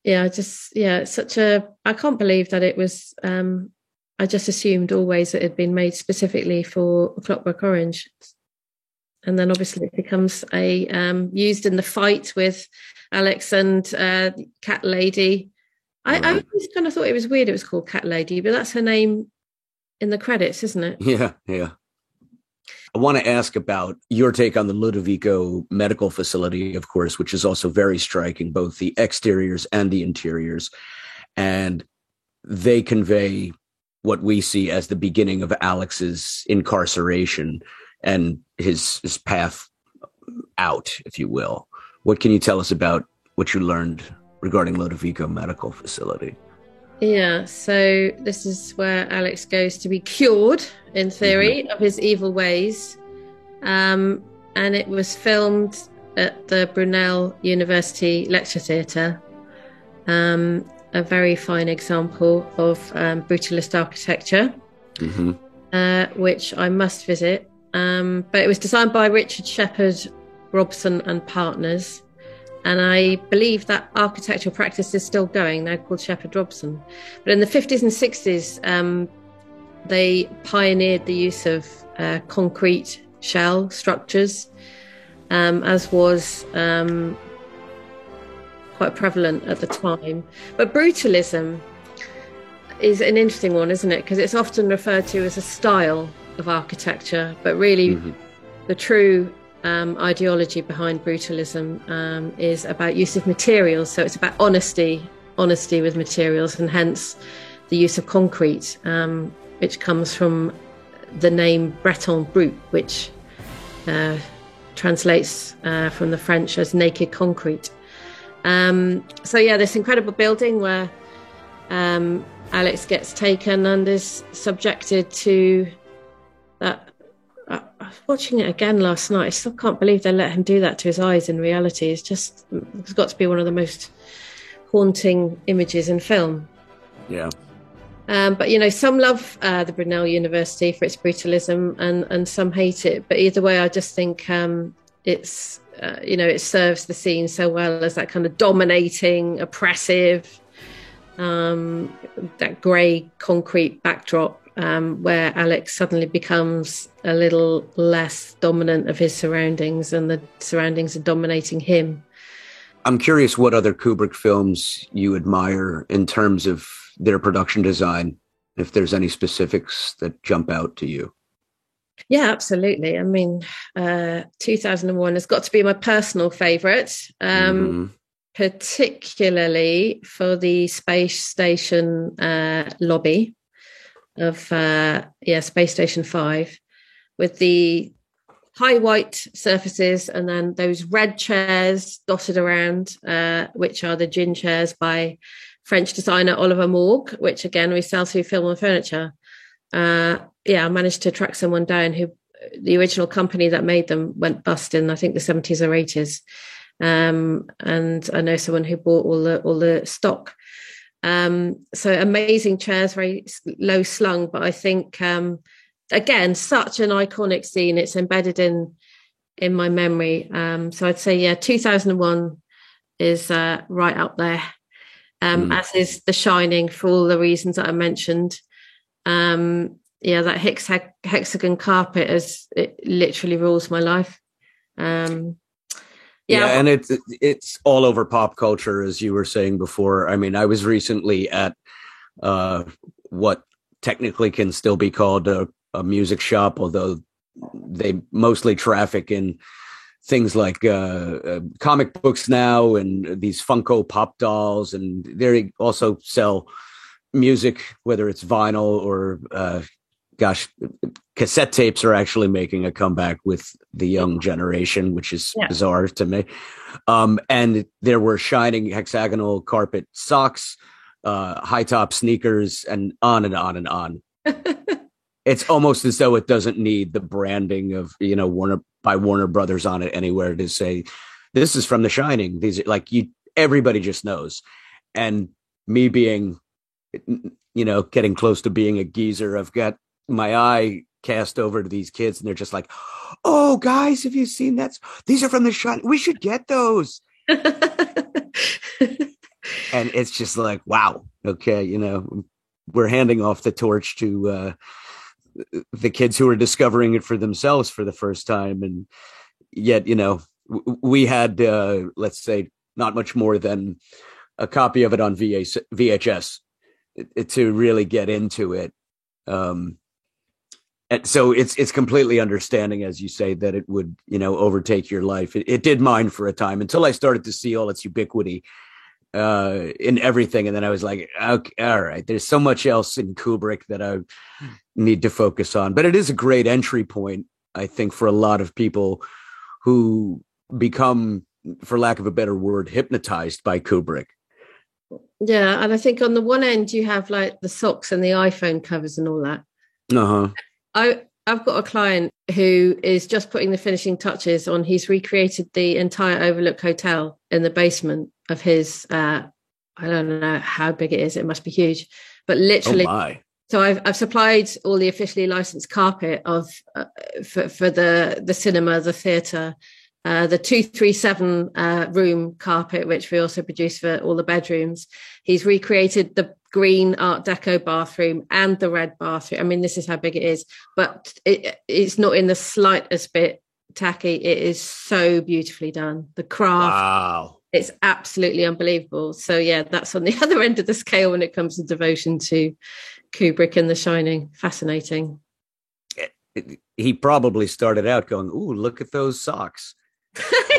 Speaker 4: It's such I can't believe that it was, I just assumed always it had been made specifically for A Clockwork Orange. And then obviously it becomes used in the fight with Alex and Cat Lady. I always kind of thought it was weird it was called Cat Lady, but that's her name in the credits, isn't it?
Speaker 3: Yeah. I want to ask about your take on the Ludovico Medical Facility, of course, which is also very striking, both the exteriors and the interiors. And they convey what we see as the beginning of Alex's incarceration and his path out, if you will. What can you tell us about what you learned regarding Ludovico Medical Facility?
Speaker 4: Yeah, so this is where Alex goes to be cured, in theory, of his evil ways. And it was filmed at the Brunel University Lecture Theatre, a very fine example of brutalist architecture, which I must visit. But it was designed by Richard Shepherd Robson and Partners. And I believe that architectural practice is still going, now called Shepherd Robson. But in the 50s and 60s, they pioneered the use of concrete shell structures, as was quite prevalent at the time. But brutalism is an interesting one, isn't it? Because it's often referred to as a style of architecture, but really the true ideology behind brutalism is about use of materials. So it's about honesty with materials, and hence the use of concrete, which comes from the name Breton Brut, which translates from the French as naked concrete. So yeah, this incredible building where Alex gets taken and is subjected to that. I was watching it again last night. I still can't believe they let him do that to his eyes in reality. It's got to be one of the most haunting images in film.
Speaker 3: Yeah.
Speaker 4: But, you know, some love the Brunel University for its brutalism and some hate it. But either way, I just think it's, it serves the scene so well as that kind of dominating, oppressive, that grey concrete backdrop where Alex suddenly becomes a little less dominant of his surroundings and the surroundings are dominating him.
Speaker 3: I'm curious what other Kubrick films you admire in terms of their production design, if there's any specifics that jump out to you.
Speaker 4: Yeah, absolutely. I mean, 2001 has got to be my personal favourite, particularly for the space station lobby of Space Station 5, with the high white surfaces and then those red chairs dotted around, which are the gin chairs by French designer Oliver Morgue, which again we sell through Film and Furniture. I managed to track someone down who the original company that made them went bust in I think the 70s or 80s, and I know someone who bought all the stock. So amazing chairs, very low slung, but I think again such an iconic scene. It's embedded in my memory. So I'd say 2001 is right up there. As is The Shining, for all the reasons that I mentioned. That hexagon carpet it literally rules my life. And
Speaker 3: it's all over pop culture, as you were saying before. I mean, I was recently at what technically can still be called a music shop, although they mostly traffic in things like comic books now and these Funko Pop dolls, and they also sell music, whether it's vinyl or cassette tapes are actually making a comeback with the young generation, which is bizarre to me. And there were Shining hexagonal carpet socks, high top sneakers, and on and on and on. It's almost as though it doesn't need the branding of, Warner Brothers on it anywhere to say, this is from The Shining. These are everybody just knows. And me being, getting close to being a geezer, I've got my eye cast over to these kids and they're just like, oh guys, have you seen that? These are from The Shining. We should get those. And it's just like, wow. Okay. We're handing off the torch to, the kids who are discovering it for themselves for the first time. And yet, we had, let's say, not much more than a copy of it on VHS to really get into it. And so it's completely understanding, as you say, that it would, overtake your life. It did mine for a time until I started to see all its ubiquity in everything. And then I was like, okay, all right, there's so much else in Kubrick that I need to focus on. But it is a great entry point, I think, for a lot of people who become, for lack of a better word, hypnotized by Kubrick.
Speaker 4: Yeah, and I think on the one end you have like the socks and the iPhone covers and all that.
Speaker 3: Uh-huh.
Speaker 4: I've got a client who is just putting the finishing touches on. He's recreated the entire Overlook Hotel in the basement of his, I don't know how big it is. It must be huge, but literally.
Speaker 3: Oh my.
Speaker 4: So I've supplied all the officially licensed carpet of for the cinema, the theatre, the 237 room carpet, which we also produce for all the bedrooms. He's recreated the green Art Deco bathroom and the red bathroom. I mean, this is how big it is, but it's not in the slightest bit tacky. It is so beautifully done. The craft.
Speaker 3: Wow.
Speaker 4: It's absolutely unbelievable. So yeah, that's on the other end of the scale when it comes to devotion to Kubrick and The Shining. Fascinating.
Speaker 3: He probably started out going, "Ooh, look at those socks."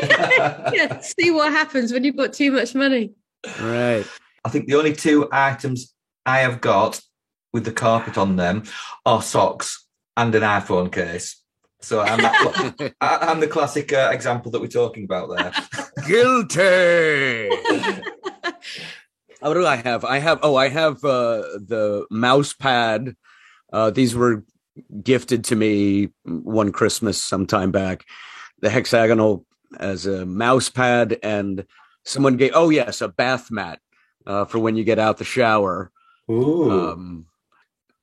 Speaker 4: Yeah, see what happens when you've got too much money.
Speaker 3: Right.
Speaker 6: I think the only two items I have got with the carpet on them are socks and an iPhone case. So I'm the classic example that we're talking about there.
Speaker 3: Guilty. What do I have? I have the mouse pad. These were gifted to me one Christmas some time back. The hexagonal as a mouse pad, and someone gave a bath mat for when you get out the shower.
Speaker 6: Ooh.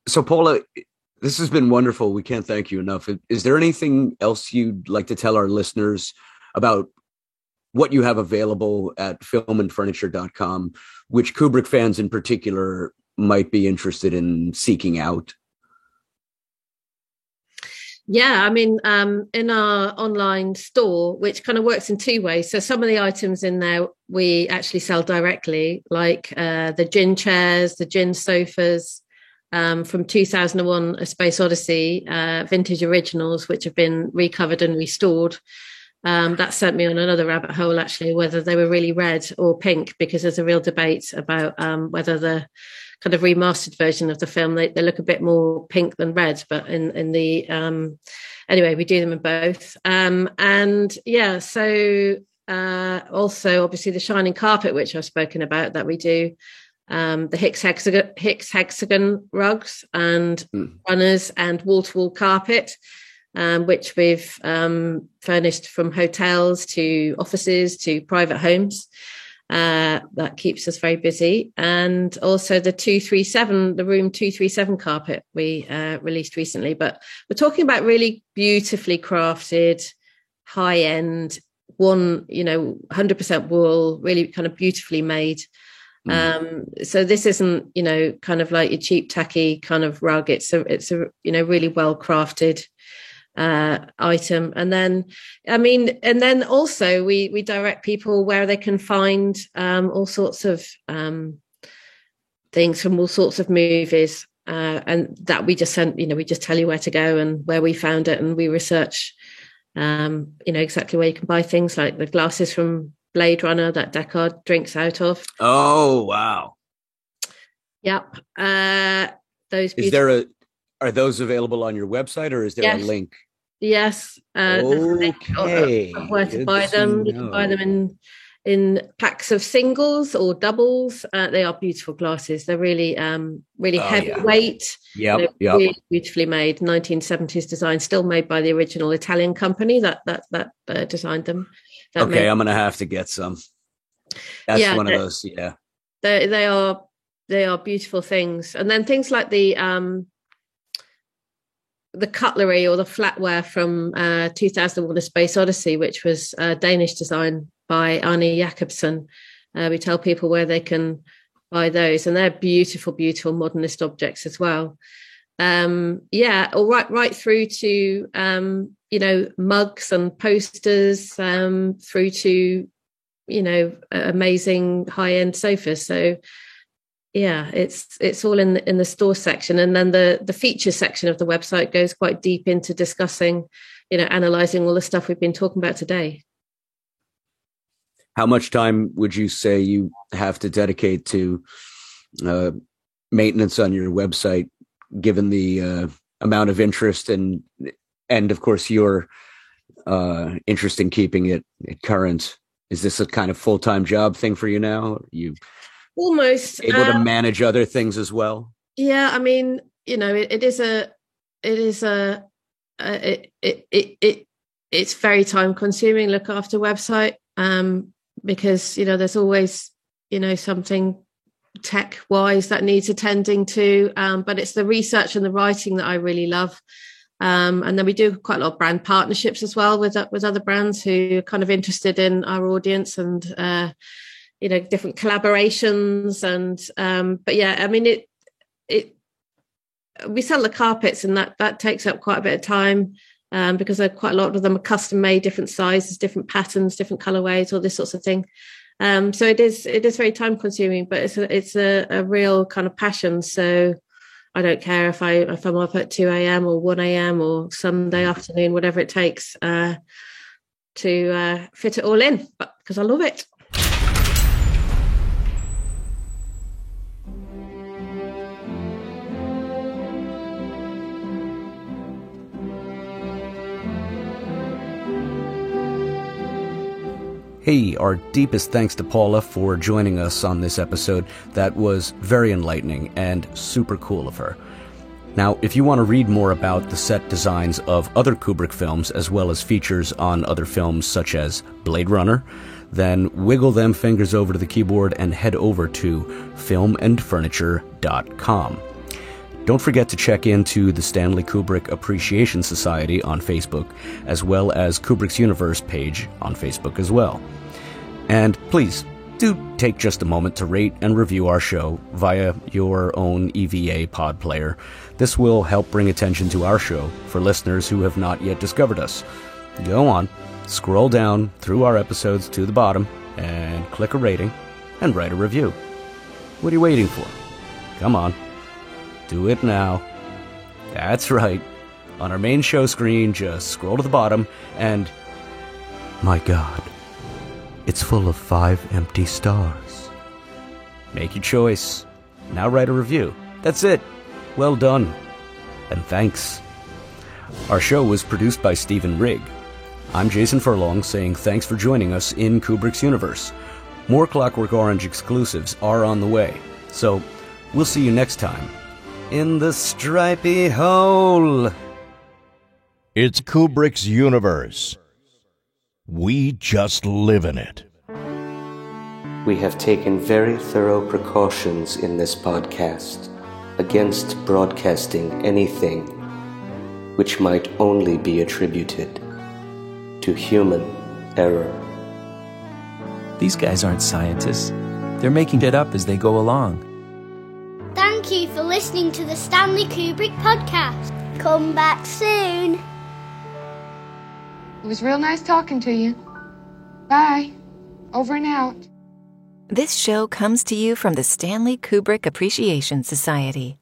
Speaker 3: So Paula, this has been wonderful. We can't thank you enough. Is there anything else you'd like to tell our listeners about what you have available at filmandfurniture.com, which Kubrick fans in particular might be interested in seeking out?
Speaker 4: Yeah, I mean, in our online store, which kind of works in two ways. So some of the items in there we actually sell directly, like the gin chairs, the gin sofas, from 2001 A Space Odyssey, vintage originals, which have been recovered and restored. That sent me on another rabbit hole, actually, whether they were really red or pink, because there's a real debate about whether the kind of remastered version of the film, they look a bit more pink than red, but in the anyway, we do them in both. And yeah, so also obviously the Shining carpet, which I've spoken about, that we do. The Hicks hexagon rugs and runners and wall-to-wall carpet, which we've furnished from hotels to offices to private homes. That keeps us very busy. And also the room 237 carpet we released recently. But we're talking about really beautifully crafted, high-end, 100% wool, really kind of beautifully made. So this isn't, kind of like your cheap tacky kind of rug. It's a really well crafted item. And then also we direct people where they can find all sorts of things from all sorts of movies, and that we just send, we just tell you where to go and where we found it, and we research exactly where you can buy things like the glasses from Blade Runner that Deckard drinks out of.
Speaker 3: Oh wow.
Speaker 4: Yep.
Speaker 3: Are those available on your website, or is there a link?
Speaker 4: Yes.
Speaker 3: Okay.
Speaker 4: Where to buy them? You can buy them in packs of singles or doubles. They are beautiful glasses. They're really heavyweight.
Speaker 3: Yep.
Speaker 4: Really beautifully made. 1970s design, still made by the original Italian company that designed them.
Speaker 3: I'm going to have to get some. That's one of those. Yeah.
Speaker 4: They are beautiful things. And then things like the cutlery or the flatware from 2001 A Space Odyssey, which was Danish design by Arne Jacobsen. We tell people where they can buy those, and they're beautiful, beautiful modernist objects as well. Or right through to mugs and posters, through to amazing high-end sofas. So yeah, it's all in the store section, and then the features section of the website goes quite deep into discussing, analyzing all the stuff we've been talking about today.
Speaker 3: How much time would you say you have to dedicate to maintenance on your website, given the amount of interest and of course your interest in keeping it current? Is this a kind of full-time job thing for you now? Are you
Speaker 4: almost
Speaker 3: able to manage other things as well?
Speaker 4: Yeah, I mean, it is a it's very time consuming. Look after website, because there's always something tech wise that needs attending to. But it's the research and the writing that I really love. And then we do quite a lot of brand partnerships as well with other brands who are kind of interested in our audience and, different collaborations. And, but yeah, I mean, we sell the carpets and that takes up quite a bit of time, because quite a lot of them are custom made, different sizes, different patterns, different colorways, all this sorts of thing. So it is very time consuming, but it's a real kind of passion. So I don't care if I'm up at 2 a.m. or 1 a.m. or Sunday afternoon, whatever it takes to fit it all in, but because I love it.
Speaker 3: Hey, our deepest thanks to Paula for joining us on this episode. That was very enlightening and super cool of her. Now, if you want to read more about the set designs of other Kubrick films, as well as features on other films such as Blade Runner, then wiggle them fingers over to the keyboard and head over to filmandfurniture.com. Don't forget to check into the Stanley Kubrick Appreciation Society on Facebook, as well as Kubrick's Universe page on Facebook as well. And please, do take just a moment to rate and review our show via your own EVA pod player. This will help bring attention to our show for listeners who have not yet discovered us. Go on, scroll down through our episodes to the bottom, and click a rating, and write a review. What are you waiting for? Come on. Do it now. That's right. On our main show screen, just scroll to the bottom and... My God, it's full of 5 empty stars. Make your choice. Now write a review. That's it. Well done. And thanks. Our show was produced by Stephen Rigg. I'm Jason Furlong saying thanks for joining us in Kubrick's Universe. More Clockwork Orange exclusives are on the way. So, we'll see you next time. In the stripy hole.
Speaker 2: It's Kubrick's Universe. We just live in it.
Speaker 9: We have taken very thorough precautions in this podcast against broadcasting anything which might only be attributed to human error.
Speaker 10: These guys aren't scientists. They're making it up as they go along.
Speaker 11: Thank you for listening to the Stanley Kubrick podcast. Come back soon.
Speaker 12: It was real nice talking to you. Bye. Over and out.
Speaker 13: This show comes to you from the Stanley Kubrick Appreciation Society.